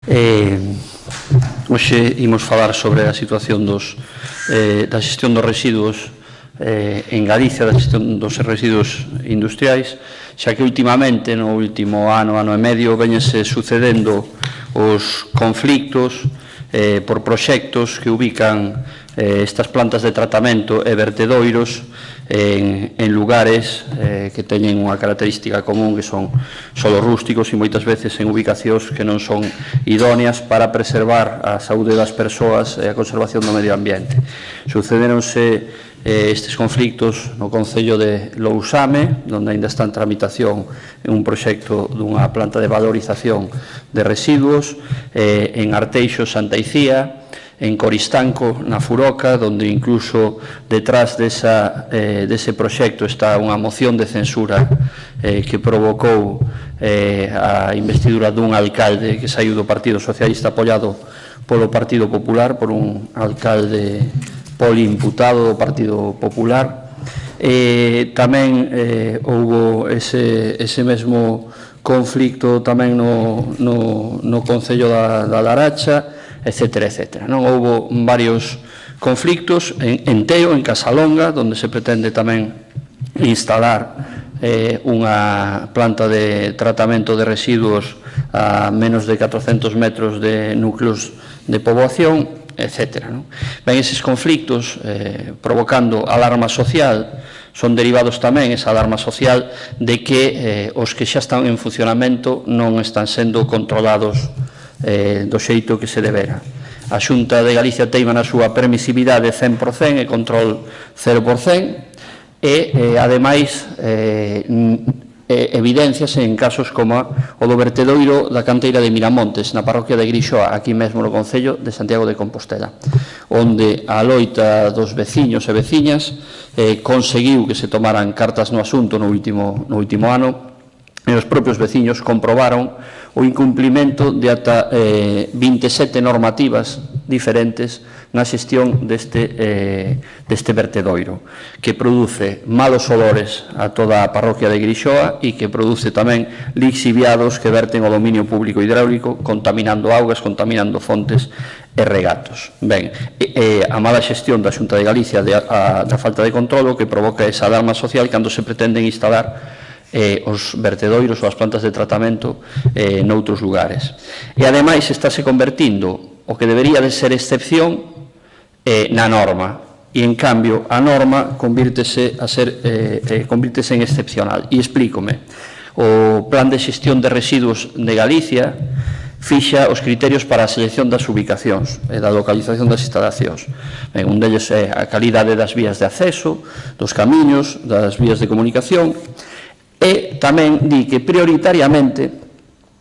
Hoxe imos falar sobre a situación da xestión dos residuos en Galicia, da xestión dos residuos industriais, xa que últimamente, no último ano e medio, veñense sucedendo os conflictos por proxectos que ubican estas plantas de tratamento e vertedoiros en lugares que teñen unha característica común, que son solo rústicos e moitas veces en ubicacións que non son idóneas para preservar a saúde das persoas e a conservación do medio ambiente. Sucederonse estes conflictos no concello de Lousame, onde ainda está en tramitación un proxecto dunha planta de valorización de residuos, en Arteixo, Santa Icía, en Coristanco, na Furoca, onde incluso detrás dese proxecto está unha moción de censura que provocou a investidura dun alcalde que saiu do Partido Socialista apoiado polo Partido Popular, por un alcalde poliimputado do Partido Popular. Tamén houbo ese mesmo conflicto tamén no concello da Laracha, etcétera, etcétera. Non houbo varios conflictos en Teo, en Casalonga, onde se pretende tamén instalar unha planta de tratamento de residuos a menos de 400 metros de núcleos de poboación, etcétera. Ben, eses conflictos provocando alarma social son derivados tamén, esa alarma social, de que os que xa están en funcionamento non están sendo controlados do xeito que se debera. A Xunta de Galicia teima na súa permisividade 100% e control 0%, e, ademais, evidencias en casos como o do vertedoiro da canteira de Miramontes, na parroquia de Grixoa, aquí mesmo no concello de Santiago de Compostela, onde a loita dos veciños e veciñas conseguiu que se tomaran cartas no asunto no último ano, e os propios veciños comprobaron o incumplimento de ata 27 normativas diferentes na xestión deste vertedoiro, que produce malos olores a toda a parroquia de Grixoa e que produce tamén lixiviados que verten o dominio público hidráulico, contaminando augas, contaminando fontes e regatos. Ben, a mala xestión da Xunta de Galicia da falta de controlo que provoca esa alarma social cando se pretenden instalar os vertedoiros ou as plantas de tratamento noutros lugares. E, ademais, estáse convertindo o que debería de ser excepción na norma, e, en cambio, a norma convírtese en excepcional. E explícome. O Plan de Xestión de Residuos de Galicia fixa os criterios para a selección das ubicacións e da localización das instalacións. Un deles é a calidade das vías de acceso, dos camiños, das vías de comunicación, e tamén di que prioritariamente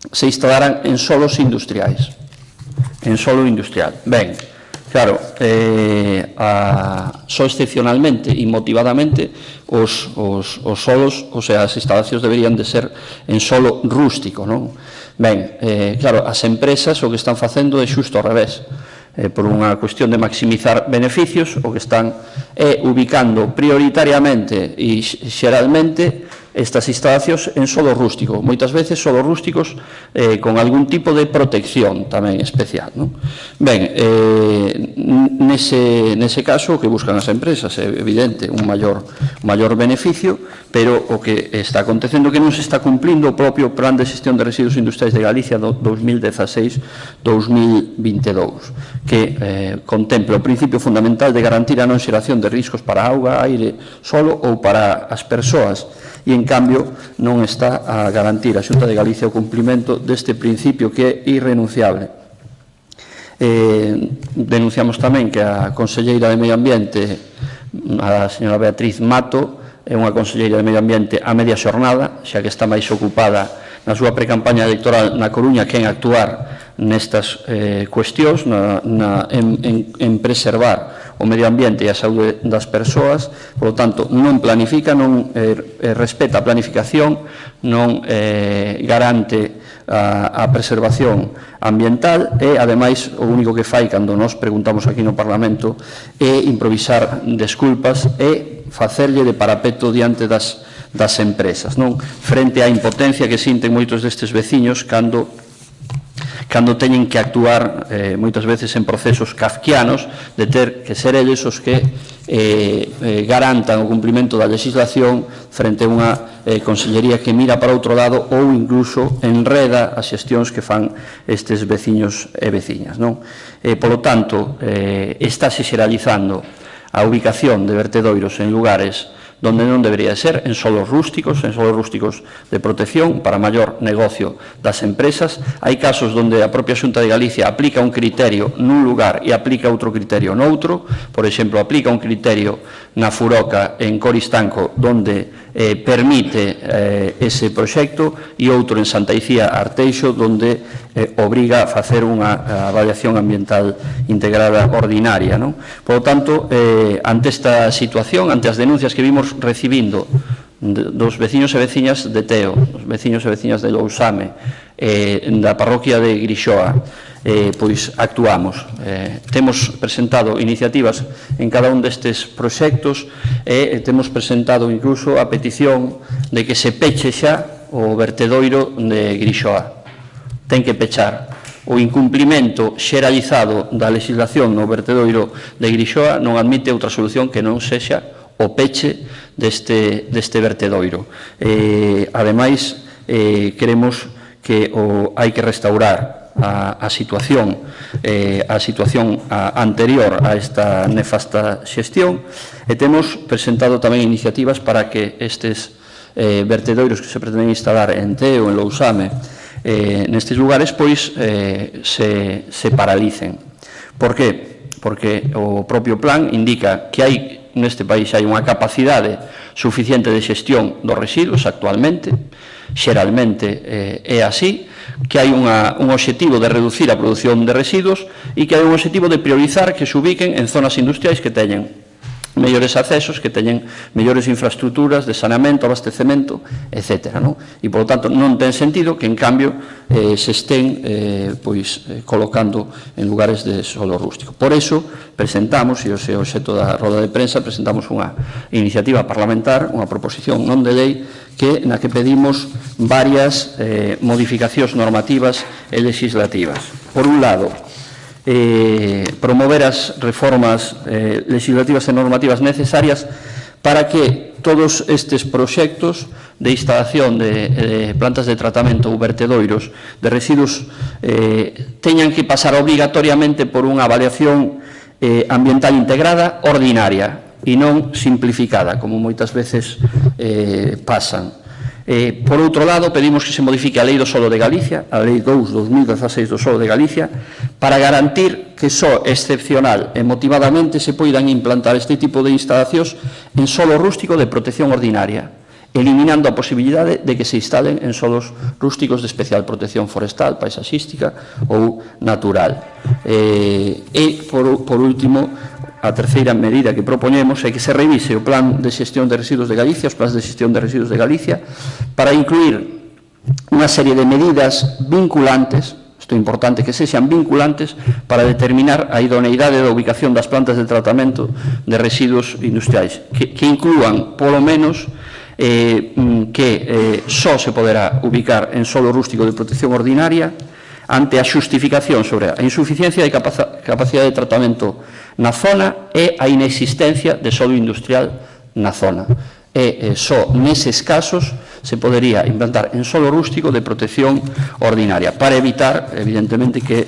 se instalarán en solos industriais. En solo industrial. Ben, claro, só excepcionalmente e motivadamente os solos, ou sea, as instalacións deberían de ser en solo rústico, non? Ben, claro, as empresas o que están facendo é xusto ao revés. Por unha cuestión de maximizar beneficios, o que están ubicando prioritariamente e xeralmente estas instalacións en solo rústico, moitas veces solo rústicos con algún tipo de protección tamén especial. Ben, nese caso o que buscan as empresas é evidente un maior beneficio, pero o que está acontecendo é que non se está cumplindo o propio Plan de Xestión de Residuos Industriais de Galicia do 2016-2022, que contempla o principio fundamental de garantir a non xeración de riscos para a auga, aire, solo ou para as persoas, e, en cambio, non está a garantir a Xunta de Galicia o cumprimento deste principio que é irrenunciable. Denunciamos tamén que a conselleira de Medio Ambiente, a señora Beatriz Mato, é unha conselleira de Medio Ambiente a media xornada, xa que está máis ocupada na súa precampaña electoral na Coruña que en actuar nestas cuestións, en preservar o medio ambiente e a saúde das persoas. Por lo tanto, non planifica, non respeta a planificación, non garante a preservación ambiental e, ademais, o único que fai cando nos preguntamos aquí no Parlamento é improvisar desculpas e facerlle de parapeto diante das empresas, non? Frente á impotencia que sinten moitos destes veciños cando cando teñen que actuar moitas veces en procesos kafkianos de ter que ser eles os que garantan o cumprimento da legislación frente a unha consellería que mira para outro lado ou incluso enreda as xestións que fan estes veciños e veciñas. Polo tanto, estáse xeralizando a ubicación de vertedoiros en lugares donde non debería ser, en solos rústicos de protección para maior negocio das empresas. Hai casos onde a propia Xunta de Galicia aplica un criterio nun lugar e aplica outro criterio noutro. Por exemplo, aplica un criterio na Furoca en Coristanco onde permite ese proxecto e outro en Santa Icía Arteixo onde obriga a facer unha avaliación ambiental integrada ordinaria. Por lo tanto, ante esta situación, ante as denuncias que vimos recibindo dos veciños e veciñas de Teo, dos veciños e veciñas de Lousame, da parroquia de Grixoa, pois actuamos. Temos presentado iniciativas en cada un destes proxectos e temos presentado incluso a petición de que se peche xa o vertedoiro de Grixoa. Ten que pechar. O incumprimento xeralizado da legislación no vertedoiro de Grixoa non admite outra solución que non sexa o peche deste vertedoiro. Ademais, queremos que hai que restaurar a situación anterior a esta nefasta xestión e temos presentado tamén iniciativas para que estes vertedoiros que se pretenden instalar en Teo, en Lousame, nestes lugares, pois se paralicen. Por que? Porque o propio plan indica que neste país hai unha capacidade suficiente de xestión dos residuos actualmente, xeralmente é así, que hai un obxectivo de reducir a produción de residuos e que hai un obxectivo de priorizar que se ubiquen en zonas industriais que teñen mellores accesos, que teñen mellores infraestructuras de saneamento, abastecemento, etc. E, polo tanto, non ten sentido que, en cambio, se estén colocando en lugares de solo rústico. Por eso, presentamos, e o seu obxecto da roda de prensa, presentamos unha iniciativa parlamentar, unha proposición non de lei, na que pedimos varias modificacións normativas e legislativas. Por un lado, promover as reformas legislativas e normativas necesarias para que todos estes proxectos de instalación de plantas de tratamento ou vertedoiros de residuos teñan que pasar obrigatoriamente por unha avaliación ambiental integrada ordinaria e non simplificada, como moitas veces pasan. Por outro lado, pedimos que se modifique a Lei do Solo de Galicia, a Lei 2/2016 do Solo de Galicia, para garantir que só excepcional e motivadamente se poidan implantar este tipo de instalacións en solo rústico de protección ordinaria, eliminando a posibilidade de que se instalen en solos rústicos de especial protección forestal, paisaxística ou natural. E, por último, a terceira medida que propoñemos é que se revise o Plan de Xestión de Residuos de Galicia, os plans de xestión de residuos de Galicia, para incluir unha serie de medidas vinculantes, isto é importante que sexan vinculantes, para determinar a idoneidade da ubicación das plantas de tratamento de residuos industriais, que inclúan, polo menos, que só se poderá ubicar en solo rústico de protección ordinaria ante a xustificación sobre a insuficiencia de capacidade de tratamento na zona e a inexistencia de solo industrial na zona. E só neses casos se podería implantar en solo rústico de protección ordinaria, para evitar, evidentemente, que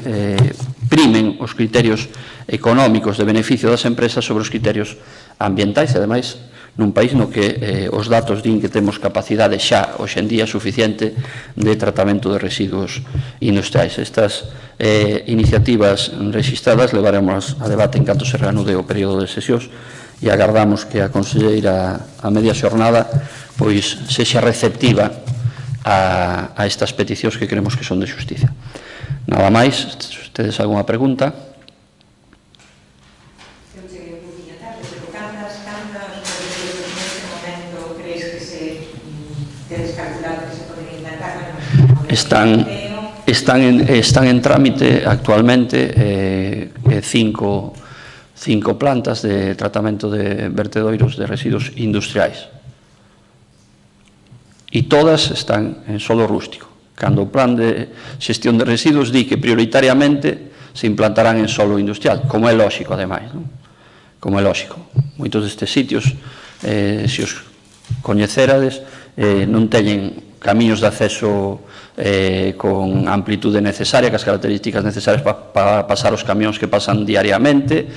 primen os criterios económicos de beneficio das empresas sobre os criterios ambientais, e, ademais, nun país no que os datos din que temos capacidade xa hoxe en día suficiente de tratamento de residuos industriais. Estas iniciativas registradas levaremos a debate en canto se reanude o período de sesións e agardamos que a conselleira a media xornada pois sexa receptiva a estas peticións que creemos que son de xusticia. Nada máis, se tedes algunha pregunta. Están en trámite actualmente cinco plantas de tratamento de vertedoiros de residuos industriais e todas están en solo rústico. Cando o plan de xestión de residuos di que prioritariamente se implantarán en solo industrial, como é lógico, ademais, non? Como é lógico. Moitos destes sitios, se os coñecerades, non teñen camiños de acceso con amplitude necesaria, que as características necesarias para pasar os camións que pasan diariamente,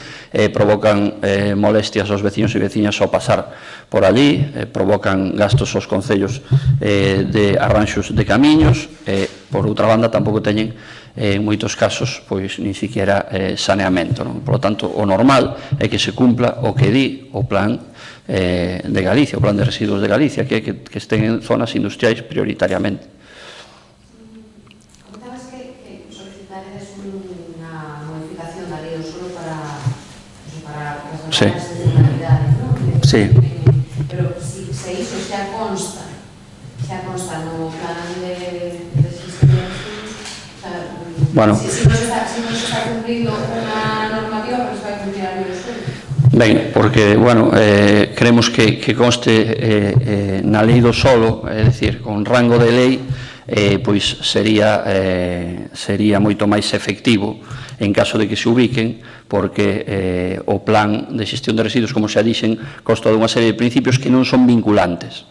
provocan molestias aos veciños e veciñas ao pasar por allí, provocan gastos aos concellos de arranxos de camiños, por outra banda tampouco teñen en moitos casos pois nin siquiera saneamento, non? Por lo tanto, o normal é que se cumpla o que di o plan de Galicia, o plan de residuos de Galicia, que é que estén en zonas industriais prioritariamente. Comentabas que solicitaredes unha modificación da lei do solo para as campañas de navidade, non? Sí. Pero se iso xa consta no plan de xestión, bueno, si non se está cumplindo unha normativa, pero se vai cumplir a lei do solo. Ben, porque, bueno, creemos que conste na lei do solo, é dicir, con rango de lei, pois sería moito máis efectivo en caso de que se ubiquen, porque o plan de xestión de residuos, como xa dixen, consta dunha serie de principios que non son vinculantes.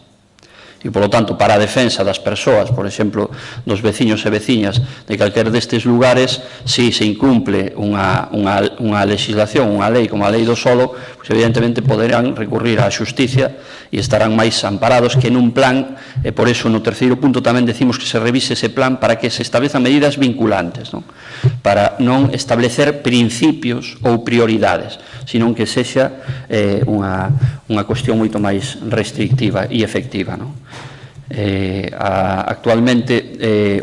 E, polo tanto, para a defensa das persoas, por exemplo, dos veciños e veciñas de calquer destes lugares, se incumple unha legislación, unha lei como a lei do solo, pois evidentemente poderán recurrir á xusticia e estarán máis amparados que nun plan, e por eso no terceiro punto tamén decimos que se revise ese plan para que se establezan medidas vinculantes, non? Para non establecer principios ou prioridades, senón que sexa unha cuestión moito máis restrictiva e efectiva, non? Actualmente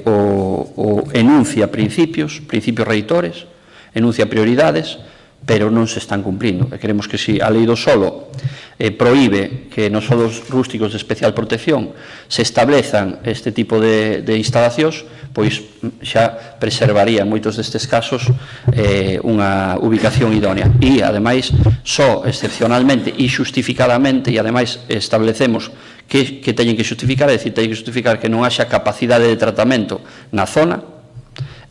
o enuncia principios reitores, enuncia prioridades, pero non se están cumplindo. E queremos que se a lei do solo prohíbe que nos solos rústicos de especial protección se establezan este tipo de instalacións, pois xa preservaría en moitos destes casos unha ubicación idónea. E, ademais, só excepcionalmente e xustificadamente, e ademais establecemos que teñen que xustificar, é dicir, teñen que xustificar que non haxa capacidade de tratamento na zona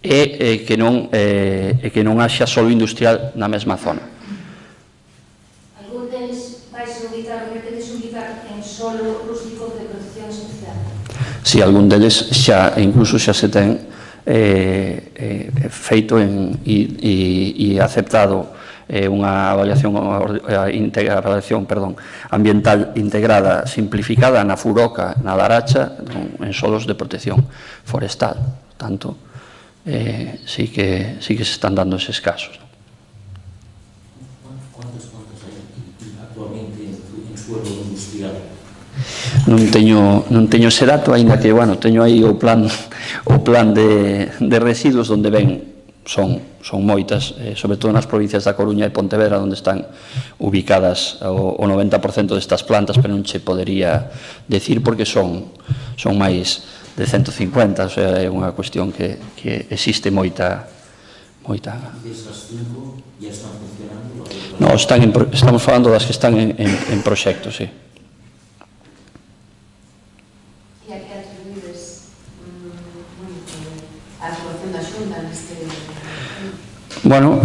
e que non haxa solo industrial na mesma zona. Algún deles vais ubicar, pretendes ubicar en solo rústico de protección especial? Si, algún deles xa, incluso xa se ten feito e aceptado unha avaliación ambiental integrada simplificada na Furoca, na Laracha, en solos de protección forestal. Tanto, sí que se están dando eses casos. ¿Cuántas hay actualmente en suelo industrial? Non teño ese dato, aínda que, bueno, teño aí o plan de residuos onde ven, son moitas, sobre todo nas provincias da Coruña e Pontevedra, onde están ubicadas o 90% destas plantas, pero non che podería decir porque son máis de 150, o sea, é unha cuestión que existe moita. ¿Esas 5 ya están funcionando? No, estamos falando das que están en proxectos, sí. E a que atribuídes a actuación da Xunta neste... Bueno,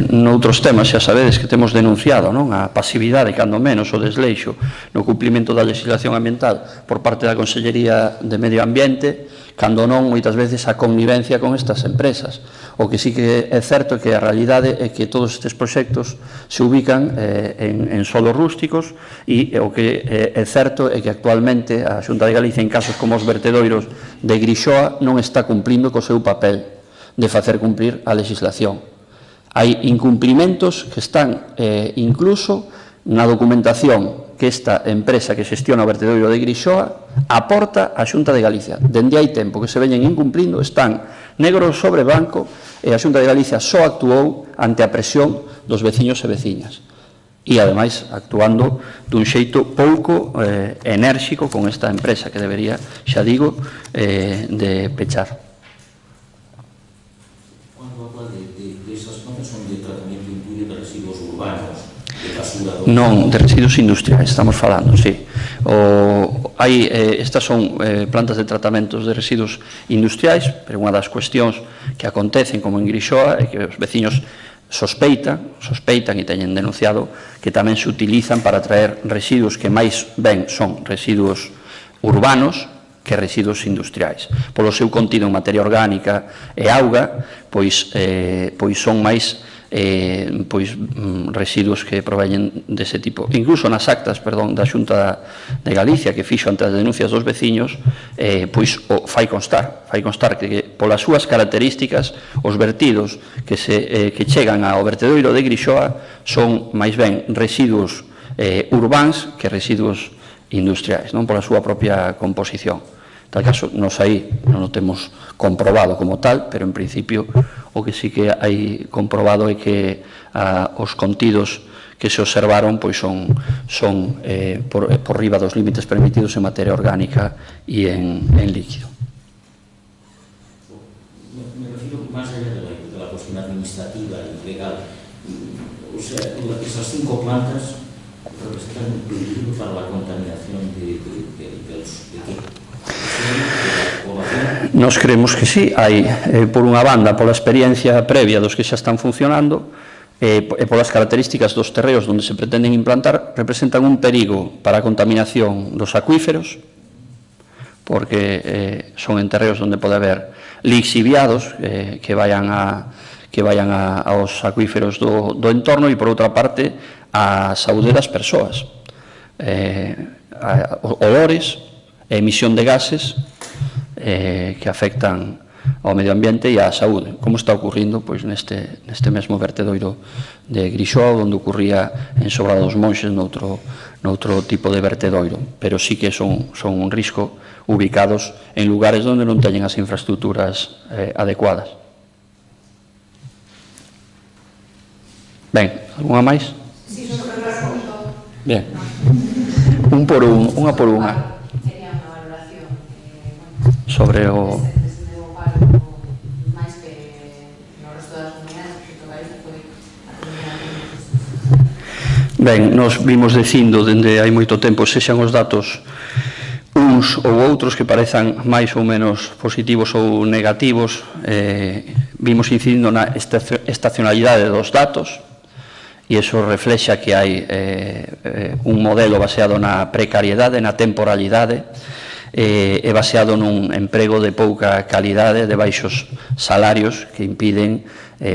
noutros temas xa sabedes que temos denunciado, non? A pasividade, cando menos, o desleixo no cumprimento da legislación ambiental por parte da Consellería de Medio Ambiente, cando non, moitas veces, a connivencia con estas empresas. O que sí que é certo é que a realidade é que todos estes proxectos se ubican en solos rústicos e o que é certo é que actualmente a Xunta de Galicia, en casos como os vertedoiros de Grixoa, non está cumplindo co seu papel de facer cumplir a legislación. Hai incumplimentos que están incluso na documentación que esta empresa que xestiona o vertedoiro de Grixoa aporta á Xunta de Galicia. Dende hai tempo que se veñen incumplindo, están negro sobre branco, e a Xunta de Galicia só actuou ante a presión dos veciños e veciñas. E, ademais, actuando dun xeito pouco enérxico con esta empresa que debería, xa digo, de pechar. Non, de residuos industriais estamos falando, sí. estas son plantas de tratamentos de residuos industriais, pero unha das cuestións que acontecen, como en Grixoa, é que os veciños sospeitan e teñen denunciado que tamén se utilizan para traer residuos que máis ben son residuos urbanos que residuos industriais. Polo seu contido en materia orgánica e auga, pois son máis residuos que proveñen dese tipo. Incluso nas actas, da Xunta de Galicia, que fixo ante as denuncias dos veciños, pois fai constar que polas súas características os vertidos que chegan ao vertedoiro de Grixoa son máis ben residuos urbáns que residuos industriais, non pola súa propia composición. En tal caso, nos aí non o temos comprobado como tal, pero en principio o que sí que hai comprobado é que os contidos que se observaron pois son por riba dos límites permitidos en materia orgánica e en líquido. Me refiero más allá de la cuestión administrativa y legal. O sea, esas 5 plantas representan un peligro para la contaminación de qué? Nos creemos que sí, hai, por unha banda, pola experiencia previa dos que xa están funcionando e polas características dos terreos onde se pretenden implantar, representan un perigo para a contaminación dos acuíferos, porque son en terreos onde pode haber lixiviados que vayan aos acuíferos do entorno e, por outra parte, a saúde das persoas. Olores, emisión de gases que afectan ao medio ambiente e á saúde, como está ocurrindo pois neste mesmo vertedoiro de Grixoa, onde ocurría en Sobrado dos Monxes noutro tipo de vertedoiro, pero sí que son un risco ubicados en lugares onde non teñen as infraestructuras adecuadas. Ben, algunha máis? Sí, sobre o asunto. Ben, unha por unha. Sobre o... Ben, nos vimos dicindo dende hai moito tempo, sexan os datos uns ou outros que parezan máis ou menos positivos ou negativos, vimos incidindo na estacionalidade dos datos, e iso reflexa que hai un modelo baseado na precariedade, na temporalidade, e baseado nun emprego de pouca calidade, de baixos salarios que impiden,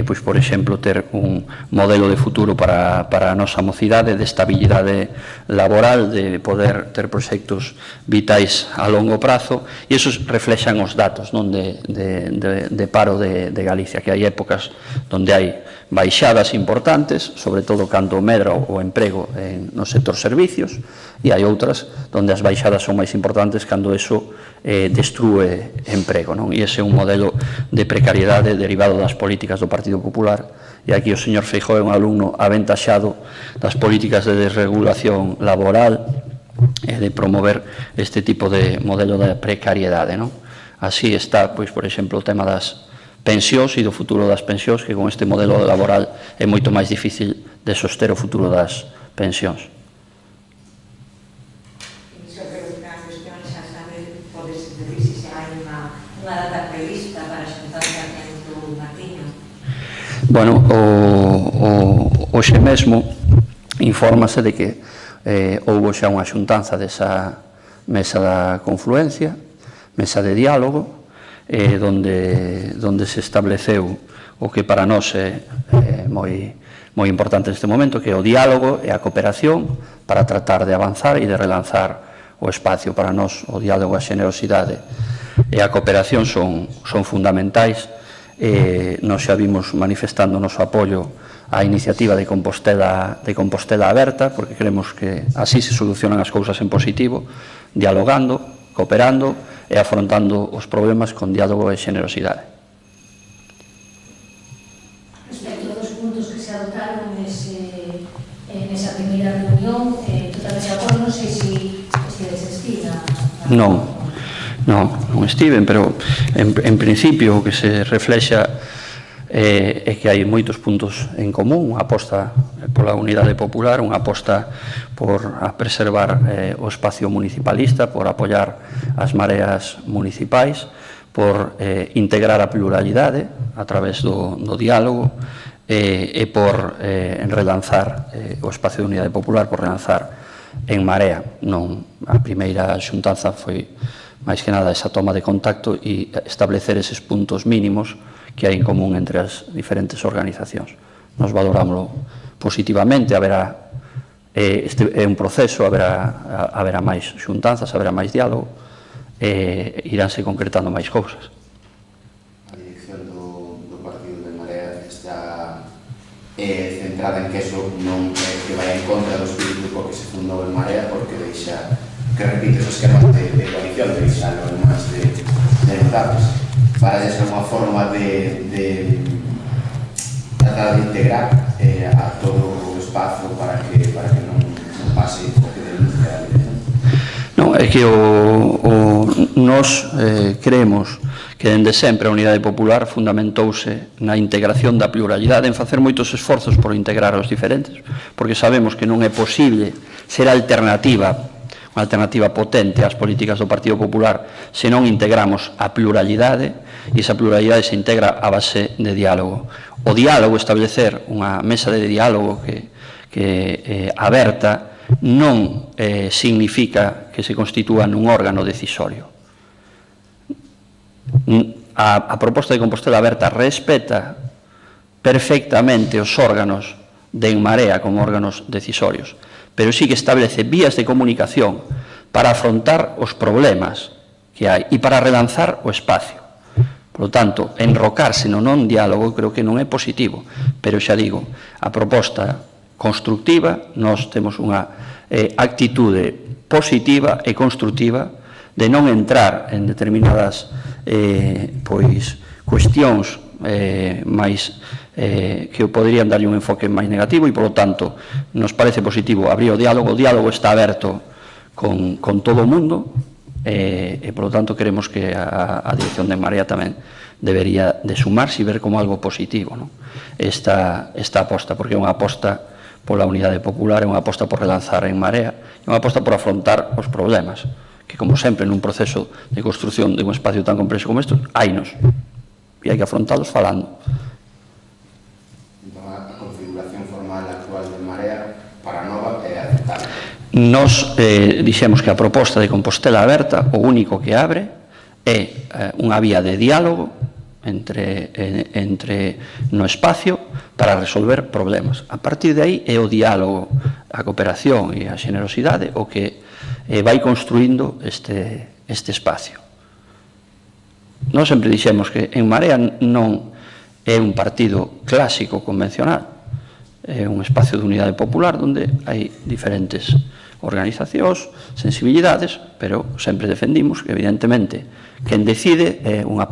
pois, por exemplo, ter un modelo de futuro para a nosa mocidade, de estabilidade laboral, de poder ter proxectos vitais a longo prazo, e iso reflexan os datos de paro de Galicia, que hai épocas onde hai baixadas importantes, sobre todo cando medra o emprego no sector servicios, e hai outras onde as baixadas son máis importantes cando eso destrúe emprego, non? E ese é un modelo de precariedade derivado das políticas do Partido Popular, e aquí o señor Feijóo é un alumno aventaxado das políticas de desregulación laboral e de promover este tipo de modelo de precariedade, non? Así está, pois, por exemplo, o tema das pensións e do futuro das pensións, que con este modelo laboral é moito máis difícil de soster o futuro das pensións. Sobre a cuestión, xa sabe, podes decir se hai unha data prevista para xuntarse aquí do Martiño? Bueno, hoxe mesmo infórmase de que houbo xa unha xuntanza desa mesa da confluencia, mesa de diálogo, donde se estableceu o que para nós é moi importante neste momento, que é o diálogo e a cooperación para tratar de avanzar e de relanzar o espacio. Para nós o diálogo, a xenerosidade e a cooperación son fundamentais. Nós xa vimos manifestando o noso apoio á iniciativa de Compostela Aberta, porque creemos que así se solucionan as cousas en positivo, dialogando, cooperando e afrontando os problemas con diálogo e xenerosidade. Respecto dos puntos que se adoptaron nesa primeira reunión, totalmente de acordo, non sei se estives Estina. Non estiven, pero en principio o que se reflexa é que hai moitos puntos en común, unha aposta pola unidade popular, unha aposta por preservar o espacio municipalista, por apoiar as mareas municipais, por integrar a pluralidade a través do diálogo e por relanzar o espacio de unidade popular, por relanzar en Marea. A primeira xuntanza foi máis que nada esa toma de contacto e establecer eses puntos mínimos que hai en común entre as diferentes organizacións. Nos valorámoslo positivamente, é un proceso, haberá máis xuntanzas, haberá máis diálogo, iránse concretando máis cousas. A dirección do Partido de Marea está centrada en que eso non é que vai en contra do espírito co que se fundou en Marea, porque deixa que repite os esquemas de coalición, deixa lo máis de notables. Para ser unha forma de tratar de integrar a todo o espazo para que non pase o que denuncia a lei. Non, é que nós creemos que dende sempre a Unidade Popular fundamentouse na integración da pluralidade, en facer moitos esforzos por integrar os diferentes, porque sabemos que non é posible ser alternativa, unha alternativa potente ás políticas do Partido Popular se non integramos a pluralidade, e esa pluralidade se integra a base de diálogo. O diálogo, establecer unha mesa de diálogo que aberta, non significa que se constitúa nun órgano decisorio. A proposta de Compostela Aberta respeta perfectamente os órganos de En Marea como órganos decisorios, pero sí que establece vías de comunicación para afrontar os problemas que hai e para relanzar o espacio. Por lo tanto, enrocarse no non diálogo creo que non é positivo, pero xa digo, a proposta constructiva, nós temos unha actitude positiva e constructiva de non entrar en determinadas cuestións máis que poderían darlle un enfoque máis negativo e, por lo tanto, nos parece positivo abrir o diálogo está aberto con todo o mundo e, por lo tanto, queremos que a dirección de Marea tamén debería de sumarse e ver como algo positivo esta aposta, porque é unha aposta pola unidade popular, é unha aposta por relanzar en Marea, é unha aposta por afrontar os problemas, que, como sempre, nun proceso de construción de un espacio tan complexo como este, hainos, e hai que afrontalos falando. Entón, a configuración formal actual de Marea para nova é aceptable. Nos dixemos que a proposta de Compostela Aberta o único que abre é unha vía de diálogo entre no espacio para resolver problemas. A partir de aí é o diálogo, a cooperación e a xenerosidade o que vai construindo este espacio. Nós sempre dixemos que En Marea non é un partido clásico convencional, é un espacio de unidade popular onde hai diferentes organizacións, sensibilidades, pero sempre defendimos que, evidentemente, quen decide é unha